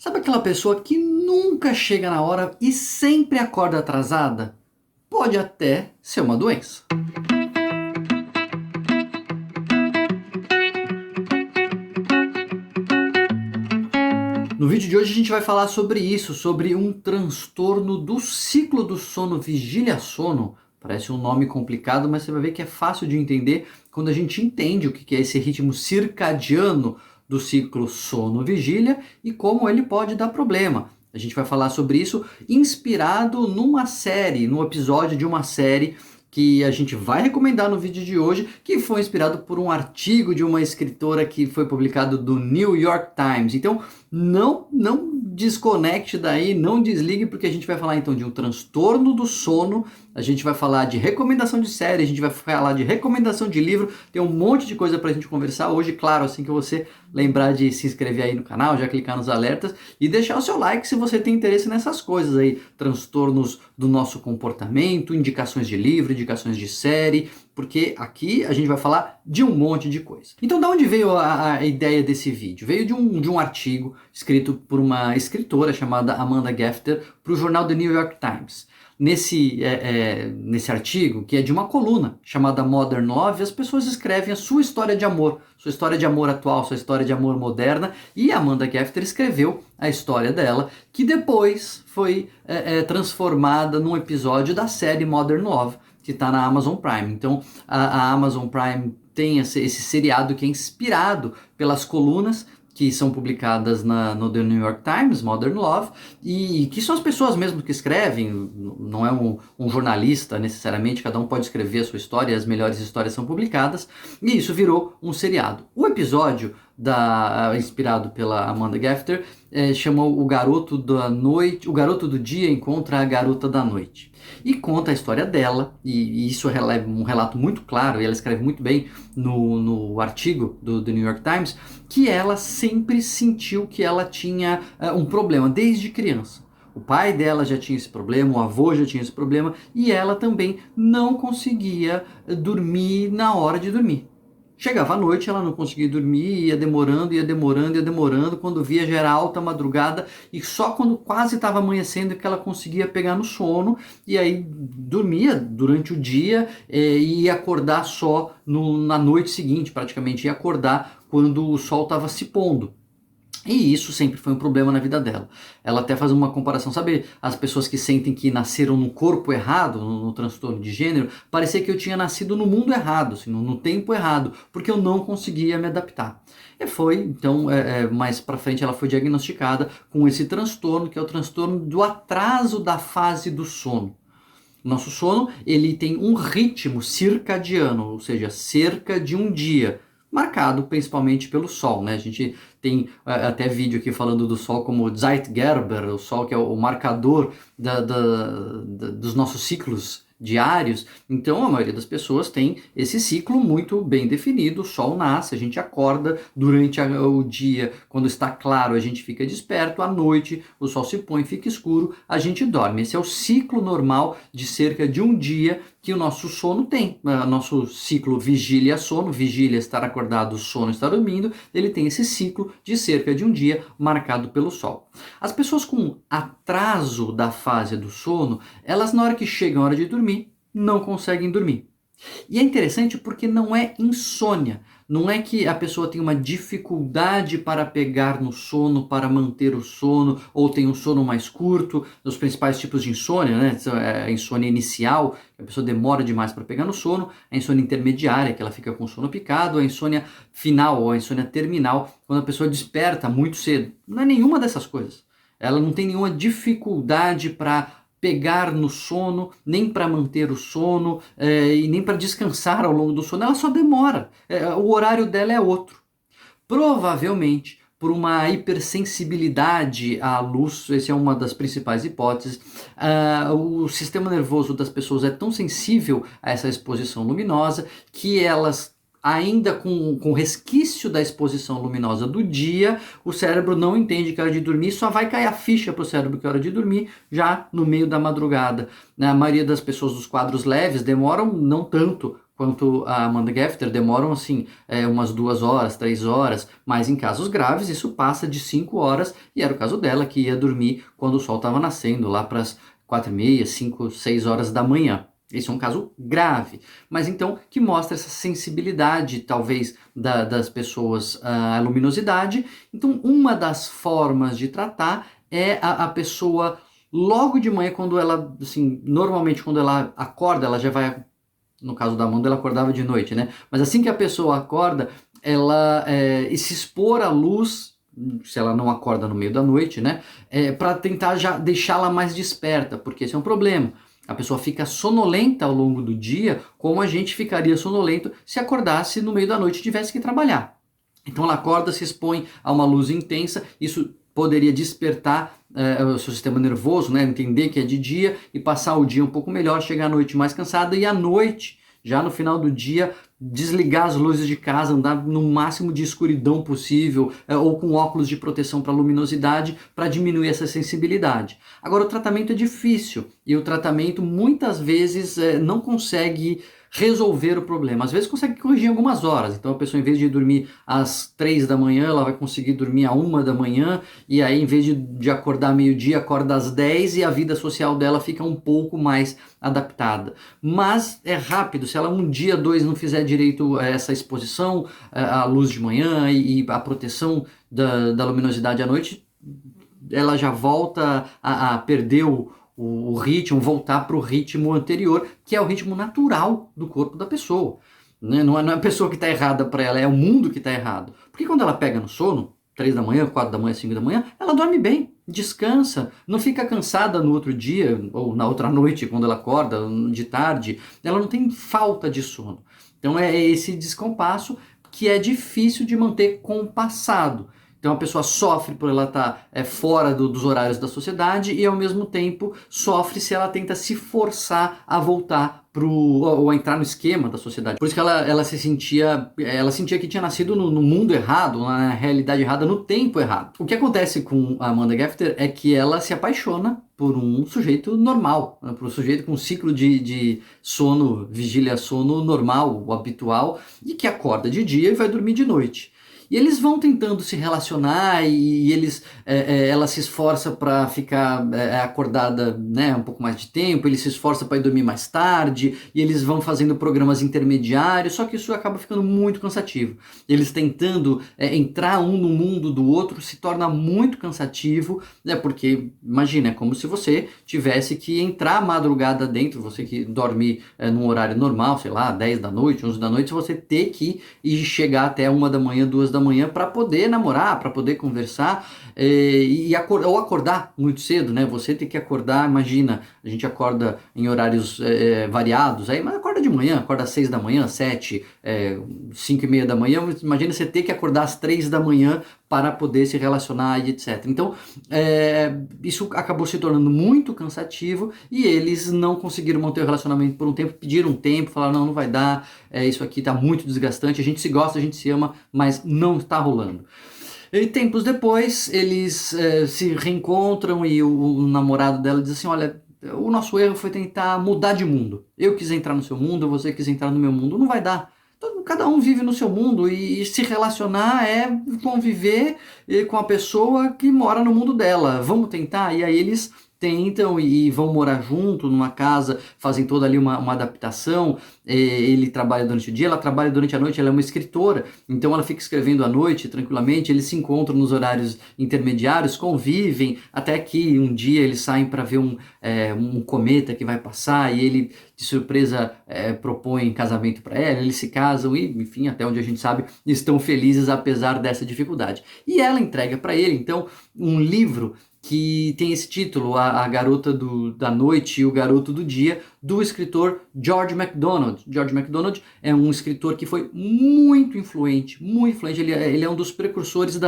Sabe aquela pessoa que nunca chega na hora e sempre acorda atrasada? Pode até ser uma doença. No vídeo de hoje a gente vai falar sobre isso, sobre um transtorno do ciclo do sono, vigília-sono. Parece um nome complicado, mas você vai ver que é fácil de entender quando a gente entende o que é esse ritmo circadiano do ciclo sono-vigília e como ele pode dar problema. A gente vai falar sobre isso inspirado numa série, num episódio de uma série que a gente vai recomendar no vídeo de hoje, que foi inspirado por um artigo de uma escritora que foi publicado do New York Times. Então, não desconecte daí, não desligue, porque a gente vai falar então de um transtorno do sono, a gente vai falar de recomendação de série, a gente vai falar de recomendação de livro, tem um monte de coisa pra gente conversar hoje, claro, assim que você lembrar de se inscrever aí no canal, já clicar nos alertas e deixar o seu like se você tem interesse nessas coisas aí, transtornos do nosso comportamento, indicações de livro, indicações de série, porque aqui a gente vai falar de um monte de coisa. Então, da onde veio a ideia desse vídeo? Veio de um artigo escrito por uma escritora chamada Amanda Gefter para o jornal The New York Times. Nesse artigo, que é de uma coluna chamada Modern Love, as pessoas escrevem a sua história de amor atual, sua história de amor moderna, e a Amanda Gefter escreveu a história dela, que depois foi transformada num episódio da série Modern Love, que está na Amazon Prime. Então, a Amazon Prime tem esse seriado que é inspirado pelas colunas que são publicadas no The New York Times, Modern Love, e que são as pessoas mesmo que escrevem, não é um jornalista necessariamente, cada um pode escrever a sua história, as melhores histórias são publicadas, e isso virou um seriado. O episódio inspirado pela Amanda Gefter chamou O Garoto da Noite, O Garoto do Dia Encontra a Garota da Noite. E conta a história dela, e isso é um relato muito claro, e ela escreve muito bem no artigo do New York Times, que ela sempre sentiu que ela tinha um problema desde criança. O pai dela já tinha esse problema, o avô já tinha esse problema, e ela também não conseguia dormir na hora de dormir. Chegava à noite, ela não conseguia dormir, ia demorando, quando via já era alta madrugada, e só quando quase estava amanhecendo que ela conseguia pegar no sono, e aí dormia durante o dia e ia acordar só na noite seguinte, praticamente, ia acordar quando o sol estava se pondo. E isso sempre foi um problema na vida dela. Ela até faz uma comparação, sabe, as pessoas que sentem que nasceram no corpo errado, no transtorno de gênero, parecia que eu tinha nascido no mundo errado, assim, no tempo errado, porque eu não conseguia me adaptar. E foi, então, mais pra frente ela foi diagnosticada com esse transtorno, que é o transtorno do atraso da fase do sono. Nosso sono, ele tem um ritmo circadiano, ou seja, cerca de um dia, marcado principalmente pelo sol, né? A gente tem até vídeo aqui falando do sol como Zeitgeber, o sol que é o marcador dos nossos ciclos diários. Então a maioria das pessoas tem esse ciclo muito bem definido. O sol nasce, a gente acorda durante o dia, quando está claro a gente fica desperto, à noite o sol se põe, fica escuro, a gente dorme. Esse é o ciclo normal de cerca de um dia que o nosso sono tem. Nosso ciclo vigília-sono, vigília estar acordado, sono estar dormindo, ele tem esse ciclo de cerca de um dia marcado pelo sol. As pessoas com atraso da fase do sono, elas na hora que chegam a hora de dormir, não conseguem dormir. E é interessante porque não é insônia. Não é que a pessoa tem uma dificuldade para pegar no sono, para manter o sono, ou tem um sono mais curto. Os principais tipos de insônia, né? A insônia inicial, que a pessoa demora demais para pegar no sono, a insônia intermediária, que ela fica com o sono picado, a insônia final ou a insônia terminal, quando a pessoa desperta muito cedo. Não é nenhuma dessas coisas. Ela não tem nenhuma dificuldade para pegar no sono, nem para manter o sono e nem para descansar ao longo do sono, ela só demora, o horário dela é outro. Provavelmente por uma hipersensibilidade à luz, essa é uma das principais hipóteses. O sistema nervoso das pessoas é tão sensível a essa exposição luminosa que elas, ainda com resquício da exposição luminosa do dia, o cérebro não entende que é hora de dormir, só vai cair a ficha para o cérebro que é hora de dormir já no meio da madrugada. A maioria das pessoas dos quadros leves demoram não tanto quanto a Amanda Gafter demoram assim umas 2 horas, 3 horas, mas em casos graves isso passa de 5 horas, e era o caso dela, que ia dormir quando o sol estava nascendo, lá para as 4h30, 5, 6 horas da manhã. Esse é um caso grave, mas então que mostra essa sensibilidade, talvez, das pessoas à luminosidade. Então, uma das formas de tratar é a pessoa, logo de manhã, quando ela, assim, normalmente quando ela acorda, ela já vai, no caso da Amanda, ela acordava de noite, né? Mas assim que a pessoa acorda, ela se expor à luz, se ela não acorda no meio da noite, né? Para tentar já deixá-la mais desperta, porque esse é um problema. A pessoa fica sonolenta ao longo do dia, como a gente ficaria sonolento se acordasse no meio da noite e tivesse que trabalhar. Então ela acorda, se expõe a uma luz intensa, isso poderia despertar o seu sistema nervoso, né? Entender que é de dia e passar o dia um pouco melhor, chegar à noite mais cansada, e à noite, já no final do dia, desligar as luzes de casa, andar no máximo de escuridão possível, ou com óculos de proteção para luminosidade, para diminuir essa sensibilidade. Agora, o tratamento é difícil, e o tratamento muitas vezes não consegue resolver o problema. Às vezes consegue corrigir em algumas horas, então a pessoa, em vez de dormir às 3 da manhã, ela vai conseguir dormir à 1 da manhã, e aí, em vez de acordar meio-dia, acorda às 10, e a vida social dela fica um pouco mais adaptada. Mas é rápido, se ela um dia, dois não fizer direito essa exposição à luz de manhã e a proteção da luminosidade à noite, ela já volta a perder o ritmo, voltar para o ritmo anterior, que é o ritmo natural do corpo da pessoa. Né? Não é a pessoa que está errada para ela, é o mundo que está errado. Porque quando ela pega no sono, 3 da manhã, 4 da manhã, 5 da manhã, ela dorme bem, descansa, não fica cansada no outro dia, ou na outra noite, quando ela acorda, de tarde, ela não tem falta de sono. Então é esse descompasso que é difícil de manter compassado. Então a pessoa sofre por ela estar fora dos horários da sociedade, e ao mesmo tempo sofre se ela tenta se forçar a voltar ou a entrar no esquema da sociedade. Por isso que ela sentia que tinha nascido no mundo errado, na realidade errada, no tempo errado. O que acontece com a Amanda Gafter é que ela se apaixona por um sujeito normal, né? Por um sujeito com um ciclo de sono, vigília-sono normal, o habitual, e que acorda de dia e vai dormir de noite. E eles vão tentando se relacionar, e ela se esforça para ficar acordada, né, um pouco mais de tempo, ele se esforça para ir dormir mais tarde, e eles vão fazendo programas intermediários, só que isso acaba ficando muito cansativo. Eles tentando entrar um no mundo do outro se torna muito cansativo, né, porque imagina, é como se você tivesse que entrar à madrugada dentro, você que dorme num horário normal, sei lá, 10 da noite, 11 da noite, você ter que ir chegar até 1 da manhã, 2 da manhã para poder namorar, para poder conversar, ou acordar muito cedo, né? Você tem que acordar, imagina, a gente acorda em horários variados, aí, mas acorda de manhã, acorda às 6 da manhã, 7, 5h30 da manhã, imagina você ter que acordar às 3 da manhã para poder se relacionar e etc. Então, isso acabou se tornando muito cansativo, e eles não conseguiram manter o relacionamento por um tempo, pediram um tempo, falaram, não vai dar, isso aqui está muito desgastante, a gente se gosta, a gente se ama, mas não está rolando. E tempos depois, eles se reencontram, e o namorado dela diz assim, olha, o nosso erro foi tentar mudar de mundo. Eu quis entrar no seu mundo, você quis entrar no meu mundo, não vai dar. Então, cada um vive no seu mundo, e se relacionar é conviver com a pessoa que mora no mundo dela. Vamos tentar? E aí eles tentam e vão morar junto numa casa, fazem toda ali uma adaptação. Ele trabalha durante o dia, ela trabalha durante a noite, ela é uma escritora, então ela fica escrevendo à noite tranquilamente, eles se encontram nos horários intermediários, convivem, até que um dia eles saem para ver um cometa que vai passar, e ele de surpresa propõe casamento para ela, eles se casam e, enfim, até onde a gente sabe, estão felizes apesar dessa dificuldade. E ela entrega para ele, então, um livro que tem esse título, A Garota da Noite e o Garoto do Dia, do escritor George MacDonald. George MacDonald é um escritor que foi muito influente, muito influente. Ele é um dos precursores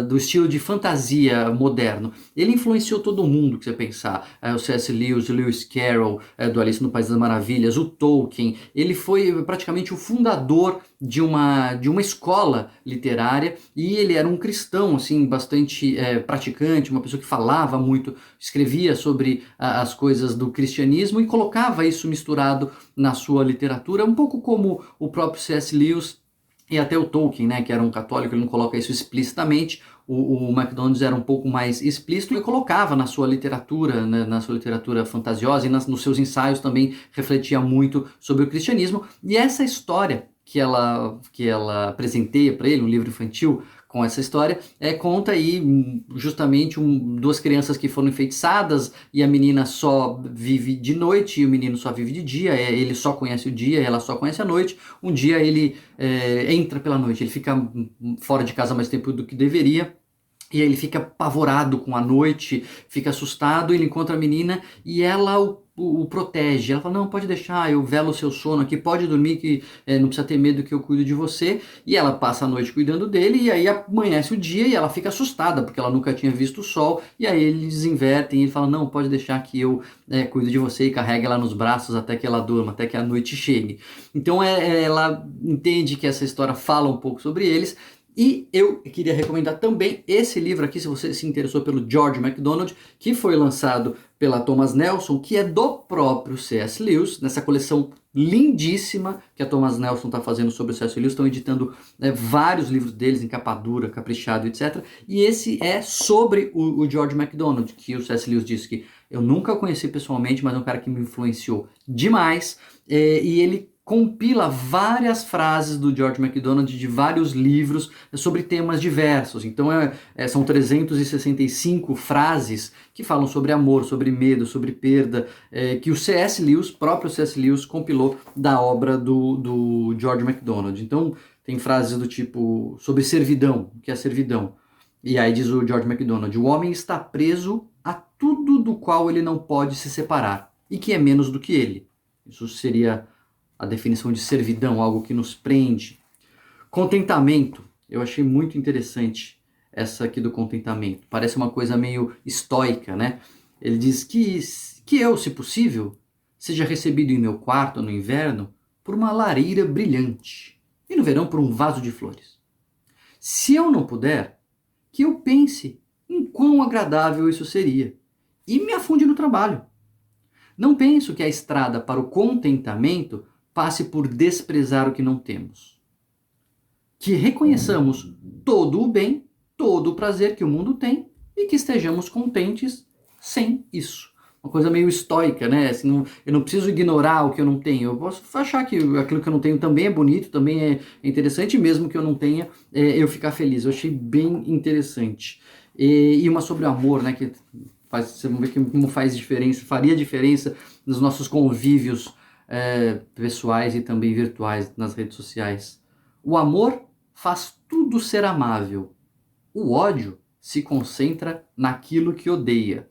do estilo de fantasia moderno. Ele influenciou todo mundo que você pensar. O C.S. Lewis, o Lewis Carroll, do Alice no País das Maravilhas, o Tolkien. Ele foi praticamente o fundador de uma escola literária, e ele era um cristão, assim, bastante praticante, uma pessoa que falava muito, escrevia sobre as coisas do cristianismo, e colocava isso misturado na sua literatura, um pouco como o próprio C.S. Lewis e até o Tolkien, né, que era um católico, ele não coloca isso explicitamente. O MacDonald era um pouco mais explícito e colocava na sua literatura, né, na sua literatura fantasiosa e nos seus ensaios também refletia muito sobre o cristianismo. E essa história que ela presenteia para ele, um livro infantil com essa história, conta aí justamente duas crianças que foram enfeitiçadas e a menina só vive de noite e o menino só vive de dia, ele só conhece o dia e ela só conhece a noite. Um dia ele entra pela noite, ele fica fora de casa mais tempo do que deveria. E aí ele fica apavorado com a noite, fica assustado, ele encontra a menina e ela o protege. Ela fala, não, pode deixar, eu velo o seu sono aqui, pode dormir que não precisa ter medo que eu cuido de você. E ela passa a noite cuidando dele e aí amanhece o dia e ela fica assustada porque ela nunca tinha visto o sol. E aí eles invertem e ele fala, não, pode deixar que eu cuido de você e carrega ela nos braços até que ela durma, até que a noite chegue. Então ela entende que essa história fala um pouco sobre eles. E eu queria recomendar também esse livro aqui, se você se interessou pelo George MacDonald, que foi lançado pela Thomas Nelson, que é do próprio C.S. Lewis, nessa coleção lindíssima que a Thomas Nelson está fazendo sobre o C.S. Lewis. Estão editando vários livros deles em capa dura, caprichado, etc. E esse é sobre o George MacDonald, que o C.S. Lewis disse que eu nunca o conheci pessoalmente, mas é um cara que me influenciou demais. E ele compila várias frases do George MacDonald de vários livros sobre temas diversos. Então são 365 frases que falam sobre amor, sobre medo, sobre perda, que o C.S. Lewis, próprio C.S. Lewis, compilou da obra do George MacDonald. Então tem frases do tipo sobre servidão, o que é servidão. E aí diz o George MacDonald, o homem está preso a tudo do qual ele não pode se separar, e que é menos do que ele. Isso seria a definição de servidão, algo que nos prende. Contentamento, eu achei muito interessante essa aqui do contentamento. Parece uma coisa meio estoica, né? Ele diz que eu, se possível, seja recebido em meu quarto no inverno por uma lareira brilhante e no verão por um vaso de flores. Se eu não puder, que eu pense em quão agradável isso seria e me afunde no trabalho. Não penso que a estrada para o contentamento passe por desprezar o que não temos. Que reconheçamos todo o bem, todo o prazer que o mundo tem e que estejamos contentes sem isso. Uma coisa meio estoica, né? Assim, eu não preciso ignorar o que eu não tenho. Eu posso achar que aquilo que eu não tenho também é bonito, também é interessante, mesmo que eu não tenha, eu ficar feliz. Eu achei bem interessante. E uma sobre o amor, né? Que você vai ver como faz diferença, faria diferença nos nossos convívios pessoais e também virtuais nas redes sociais. O amor faz tudo ser amável. O ódio se concentra naquilo que odeia.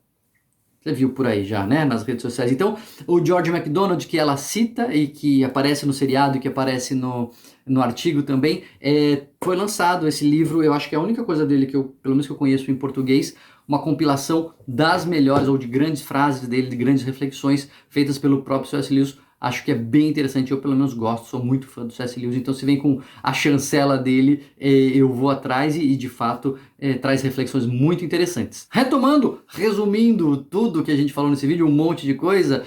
Você viu por aí já, né? Nas redes sociais. Então, o George MacDonald, que ela cita e que aparece no seriado e que aparece no artigo também, foi lançado esse livro. Eu acho que é a única coisa dele que eu, pelo menos que eu conheço em português, uma compilação das melhores ou de grandes frases dele, de grandes reflexões feitas pelo próprio C.S. Lewis. Acho que é bem interessante, eu pelo menos gosto, sou muito fã do C.S. Lewis, então se vem com a chancela dele, eu vou atrás e de fato traz reflexões muito interessantes. Retomando, resumindo tudo que a gente falou nesse vídeo, um monte de coisa,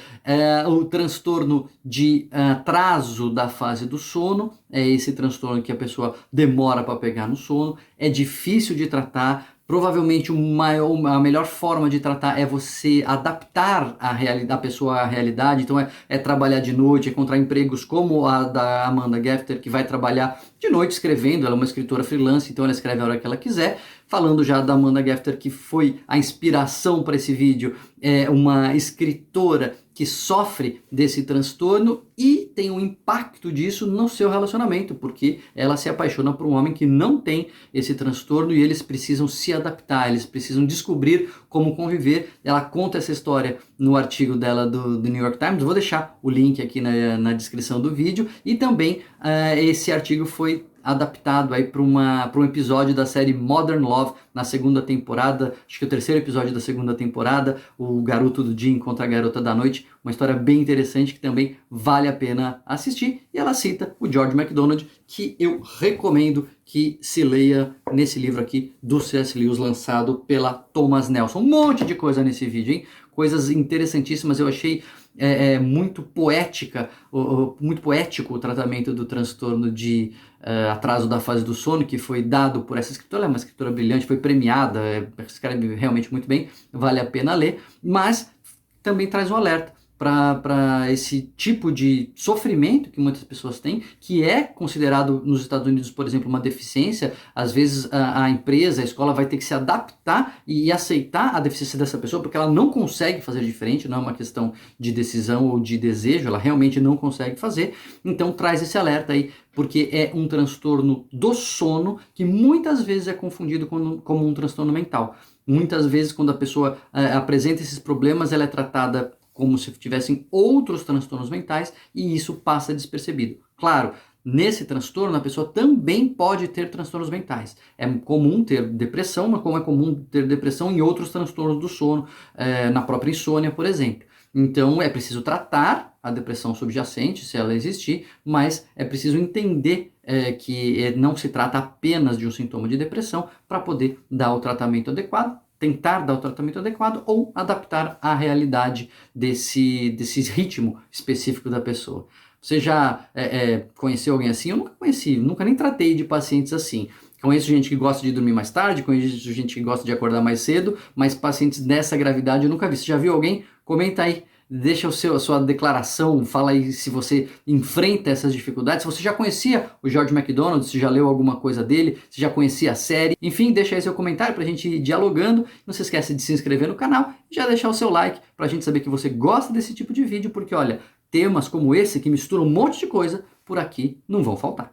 o transtorno de atraso da fase do sono, é esse transtorno que a pessoa demora para pegar no sono, é difícil de tratar. Provavelmente a melhor forma de tratar é você adaptar a pessoa à realidade. Então é trabalhar de noite, é encontrar empregos como a da Amanda Gefter, que vai trabalhar de noite escrevendo. Ela é uma escritora freelance, então ela escreve a hora que ela quiser. Falando já da Amanda Gefter, que foi a inspiração para esse vídeo, é uma escritora que sofre desse transtorno e tem um impacto disso no seu relacionamento, porque ela se apaixona por um homem que não tem esse transtorno e eles precisam se adaptar, eles precisam descobrir como conviver. Ela conta essa história no artigo dela do New York Times, vou deixar o link aqui na descrição do vídeo, e também esse artigo foi adaptado aí para um episódio da série Modern Love, na segunda temporada, acho que o terceiro episódio da segunda temporada, o garoto do dia encontra a garota da noite, uma história bem interessante que também vale a pena assistir, e ela cita o George MacDonald, que eu recomendo que se leia nesse livro aqui do C.S. Lewis, lançado pela Thomas Nelson. Um monte de coisa nesse vídeo, hein? Coisas interessantíssimas, eu achei é muito poética, muito poético o tratamento do transtorno de atraso da fase do sono, que foi dado por essa escritora. Ela é uma escritora brilhante, foi premiada, escreve realmente muito bem, vale a pena ler, mas também traz um alerta para esse tipo de sofrimento que muitas pessoas têm, que é considerado nos Estados Unidos, por exemplo, uma deficiência. Às vezes a empresa, a escola vai ter que se adaptar e aceitar a deficiência dessa pessoa, porque ela não consegue fazer diferente, não é uma questão de decisão ou de desejo, ela realmente não consegue fazer. Então traz esse alerta aí, porque é um transtorno do sono que muitas vezes é confundido como um transtorno mental. Muitas vezes, quando a pessoa apresenta esses problemas, ela é tratada como se tivessem outros transtornos mentais e isso passa despercebido. Claro, nesse transtorno a pessoa também pode ter transtornos mentais. É comum ter depressão, mas como é comum ter depressão em outros transtornos do sono, na própria insônia, por exemplo. Então é preciso tratar a depressão subjacente, se ela existir, mas é preciso entender que não se trata apenas de um sintoma de depressão para poder dar o tratamento adequado, tentar dar o tratamento adequado ou adaptar à realidade desse ritmo específico da pessoa. Você já conheceu alguém assim? Eu nunca conheci, nunca nem tratei de pacientes assim. Conheço gente que gosta de dormir mais tarde, conheço gente que gosta de acordar mais cedo, mas pacientes dessa gravidade eu nunca vi. Você já viu alguém? Comenta aí. Deixa a sua declaração, fala aí se você enfrenta essas dificuldades, se você já conhecia o George MacDonald, se já leu alguma coisa dele, se já conhecia a série. Enfim, deixa aí seu comentário pra gente ir dialogando. Não se esqueça de se inscrever no canal e já deixar o seu like pra gente saber que você gosta desse tipo de vídeo, porque olha, temas como esse que misturam um monte de coisa, por aqui não vão faltar.